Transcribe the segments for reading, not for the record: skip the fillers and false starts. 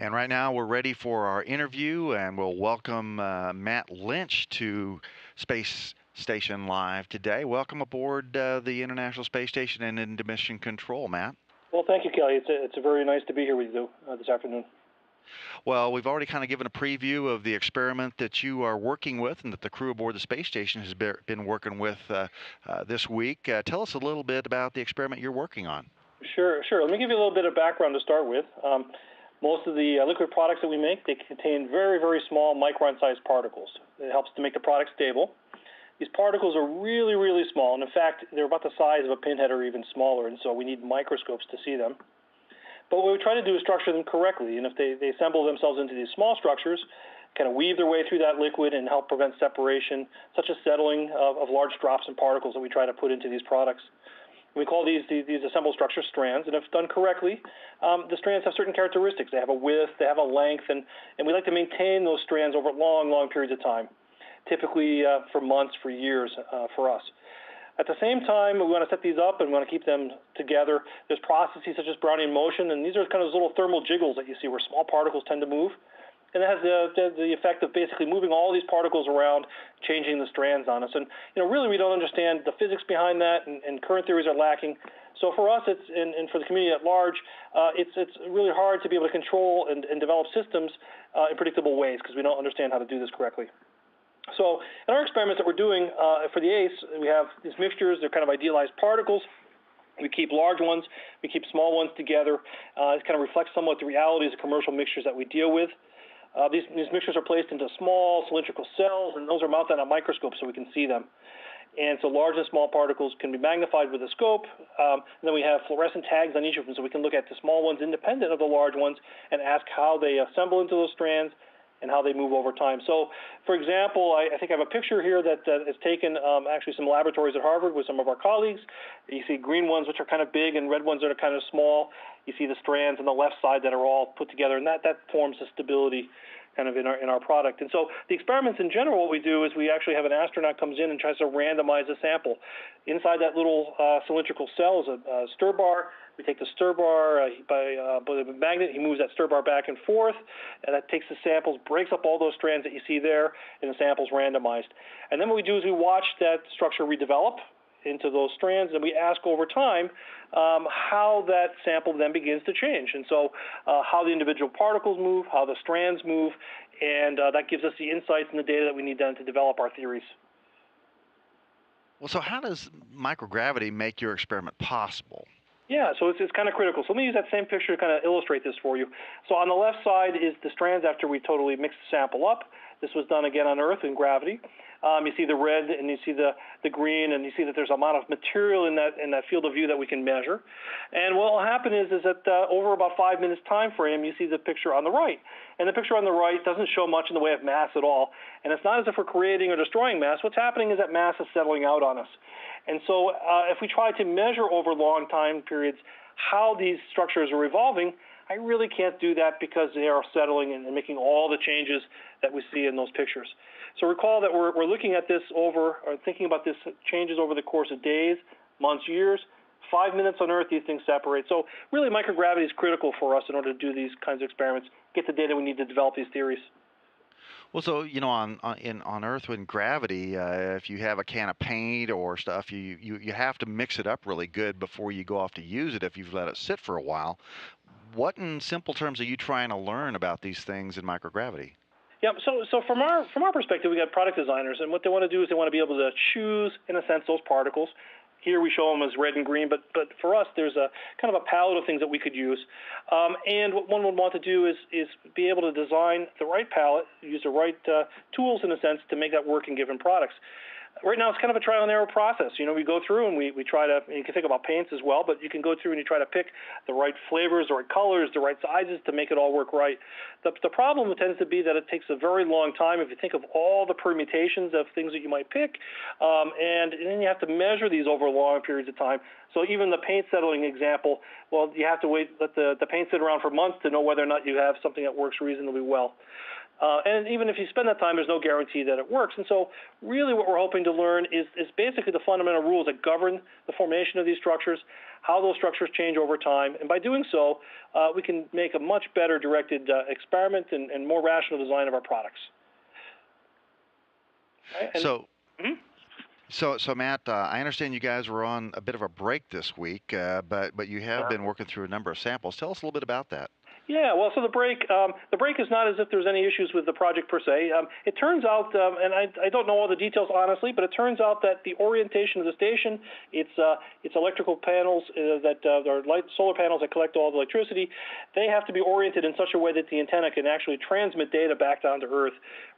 And right now we're ready for our interview, and we'll welcome Matt Lynch to Space Station Live today. Welcome aboard the International Space Station and into Mission Control, Matt. Well, thank you, Kelly. It's very nice to be here with you this afternoon. Well, we've already kind of given a preview of the experiment that you are working with and that the crew aboard the space station has been working with this week. Tell us a little bit about the experiment you're working on. Sure. Let me give you a little bit of background to start with. Most of the liquid products that we make, they contain very, very small micron-sized particles. It helps to make the product stable. These particles are really, really small, and in fact, they're about the size of a pinhead or even smaller, and so we need microscopes to see them. But what we try to do is structure them correctly, and if they assemble themselves into these small structures, kind of weave their way through that liquid and help prevent separation, such as settling of large drops and particles that we try to put into these products. We call these assembled structures strands, and if done correctly, the strands have certain characteristics. They have a width, they have a length, and we like to maintain those strands over long, long periods of time, typically for months, for years for us. At the same time, we want to set these up and we want to keep them together. There's processes such as Brownian motion, and these are kind of those little thermal jiggles that you see where small particles tend to move. And it has the effect of basically moving all these particles around, changing the strands on us. And really we don't understand the physics behind that, and current theories are lacking. So for us, and for the community at large, it's really hard to be able to control and develop systems in predictable ways because we don't understand how to do this correctly. So in our experiments that we're doing for the ACE, we have these mixtures. They're kind of idealized particles. We keep large ones. We keep small ones together. It kind of reflects somewhat the realities of commercial mixtures that we deal with. These mixtures are placed into small cylindrical cells, and those are mounted on a microscope so we can see them. And so large and small particles can be magnified with a scope. And then we have fluorescent tags on each of them so we can look at the small ones independent of the large ones and ask how they assemble into those strands and how they move over time. So, for example, I think I have a picture here that is taken actually some laboratories at Harvard with some of our colleagues. You see green ones, which are kind of big, and red ones that are kind of small. You see the strands on the left side that are all put together, and that forms the stability kind of in our product. And so the experiments in general, what we do is we actually have an astronaut comes in and tries to randomize a sample. Inside that little cylindrical cell is a stir bar. We take the stir bar by a magnet. He moves that stir bar back and forth, and that takes the samples, breaks up all those strands that you see there, and the sample's randomized. And then what we do is we watch that structure redevelop into those strands, and we ask over time how that sample then begins to change. And so how the individual particles move, how the strands move, and that gives us the insights and the data that we need then to develop our theories. Well, so how does microgravity make your experiment possible? Yeah, so it's kind of critical. So let me use that same picture to kind of illustrate this for you. So on the left side is the strands after we totally mix the sample up. This was done again on Earth in gravity. You see the red and you see the green, and you see that there's a amount of material in that field of view that we can measure. And what will happen is that over about 5 minutes time frame, you see the picture on the right. And the picture on the right doesn't show much in the way of mass at all. And it's not as if we're creating or destroying mass. What's happening is that mass is settling out on us. And so if we try to measure over long time periods how these structures are evolving, I really can't do that because they are settling and making all the changes that we see in those pictures. So recall that we're looking at this or thinking about this changes over the course of days, months, years. 5 minutes on Earth, these things separate. So really microgravity is critical for us in order to do these kinds of experiments, get the data we need to develop these theories. Well, so on Earth with gravity, if you have a can of paint or stuff, you have to mix it up really good before you go off to use it if you've let it sit for a while. What, in simple terms, are you trying to learn about these things in microgravity? Yeah, so from our perspective, we got product designers, and what they want to do is they want to be able to choose, in a sense, those particles. Here we show them as red and green, but for us, there's a kind of a palette of things that we could use. And what one would want to do is be able to design the right palette, use the right tools, in a sense, to make that work in given products. Right now, it's kind of a trial and error process. We go through and we try to, you can think about paints as well, but you can go through and you try to pick the right flavors, the right colors, the right sizes to make it all work right. The problem tends to be that it takes a very long time if you think of all the permutations of things that you might pick, and then you have to measure these over long periods of time. So even the paint settling example, well, you have to let the paint sit around for months to know whether or not you have something that works reasonably well. And even if you spend that time, there's no guarantee that it works. And so really what we're hoping to learn is basically the fundamental rules that govern the formation of these structures, how those structures change over time. And by doing so, we can make a much better directed experiment and more rational design of our products. Right? And, So, so Matt, I understand you guys were on a bit of a break this week, but you have been working through a number of samples. Tell us a little bit about that. Yeah, well, so the break is not as if there's any issues with the project per se. It turns out, and I don't know all the details honestly, but it turns out that the orientation of the station, its electrical panels that are solar panels that collect all the electricity, they have to be oriented in such a way that the antenna can actually transmit data back down to Earth.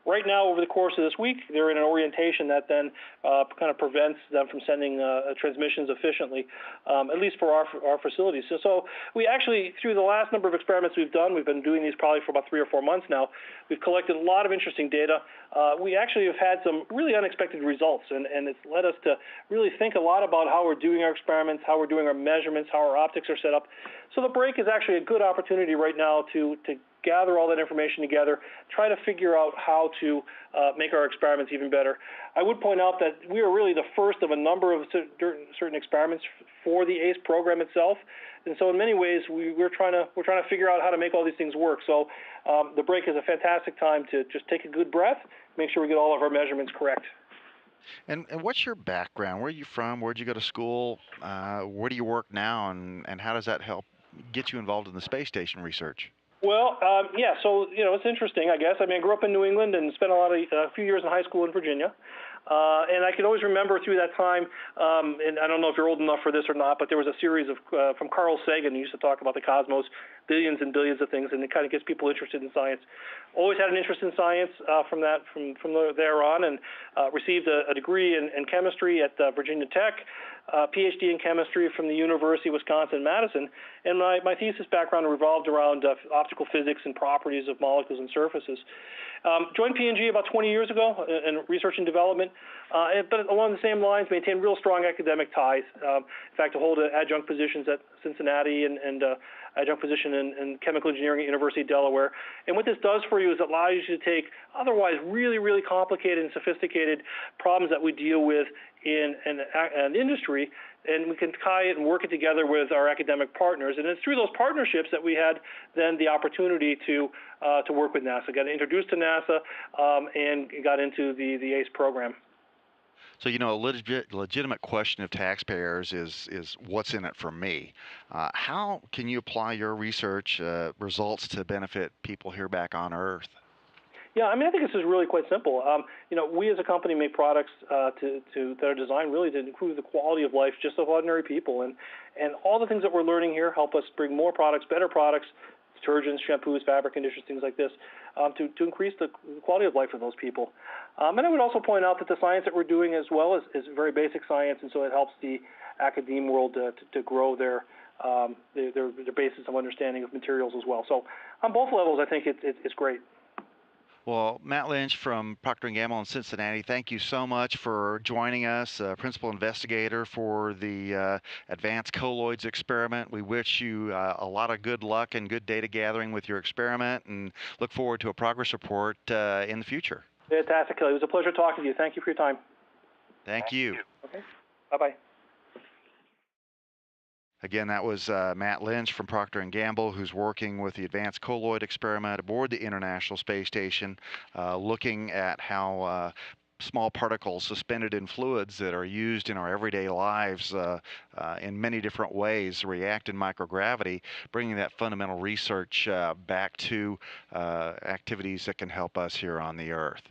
Right now, over the course of this week, they're in an orientation that then kind of prevents them from sending transmissions efficiently, at least for our facilities. So we actually, through the last number of experiments we've done, we've been doing these probably for about 3 or 4 months now, we've collected a lot of interesting data. We actually have had some really unexpected results, and it's led us to really think a lot about how we're doing our experiments, how we're doing our measurements, how our optics are set up. So the break is actually a good opportunity right now to gather all that information together, try to figure out how to make our experiments even better. I would point out that we are really the first of a number of certain experiments for the ACE program itself, and so in many ways we're trying to figure out how to make all these things work. So the break is a fantastic time to just take a good breath, make sure we get all of our measurements correct. And what's your background? Where are you from? Where'd you go to school? Where do you work now? And how does that help get you involved in the space station research? Well, yeah, so, it's interesting, I guess. I mean, I grew up in New England and spent a few years in high school in Virginia. And I can always remember through that time, and I don't know if you're old enough for this or not, but there was a series of from Carl Sagan, who used to talk about the cosmos, billions and billions of things, and it kind of gets people interested in science. Always had an interest in science from there on, and received a degree in chemistry at Virginia Tech, PhD in chemistry from the University of Wisconsin-Madison, and my thesis background revolved around optical physics and properties of molecules and surfaces. Joined P&G about 20 years ago in research and development, but along the same lines, maintained real strong academic ties. In fact, I hold adjunct positions at Cincinnati and adjunct position in chemical engineering at University of Delaware. And what this does for you is it allows you to take otherwise really, really complicated and sophisticated problems that we deal with in an industry, and we can tie it and work it together with our academic partners. And it's through those partnerships that we had then the opportunity to work with NASA. Got introduced to NASA and got into the ACE program. So, a legitimate question of taxpayers is what's in it for me? How can you apply your research results to benefit people here back on Earth? Yeah, I mean, I think this is really quite simple. We as a company make products that are designed really to improve the quality of life just of ordinary people, and all the things that we're learning here help us bring more products, better products, detergents, shampoos, fabric conditioners, things like this, to increase the quality of life of those people. And I would also point out that the science that we're doing as well is very basic science, and so it helps the academe world to grow their basis of understanding of materials as well. So on both levels, I think it's great. Well, Matt Lynch from Procter & Gamble in Cincinnati, thank you so much for joining us, Principal Investigator for the Advanced Colloids experiment. We wish you a lot of good luck and good data gathering with your experiment, and look forward to a progress report in the future. Fantastic, Kelly. It was a pleasure talking to you. Thank you for your time. Thank you. Okay. Bye-bye. Again, that was Matt Lynch from Procter & Gamble, who's working with the Advanced Colloid experiment aboard the International Space Station, looking at how small particles suspended in fluids that are used in our everyday lives in many different ways react in microgravity, bringing that fundamental research back to activities that can help us here on the Earth.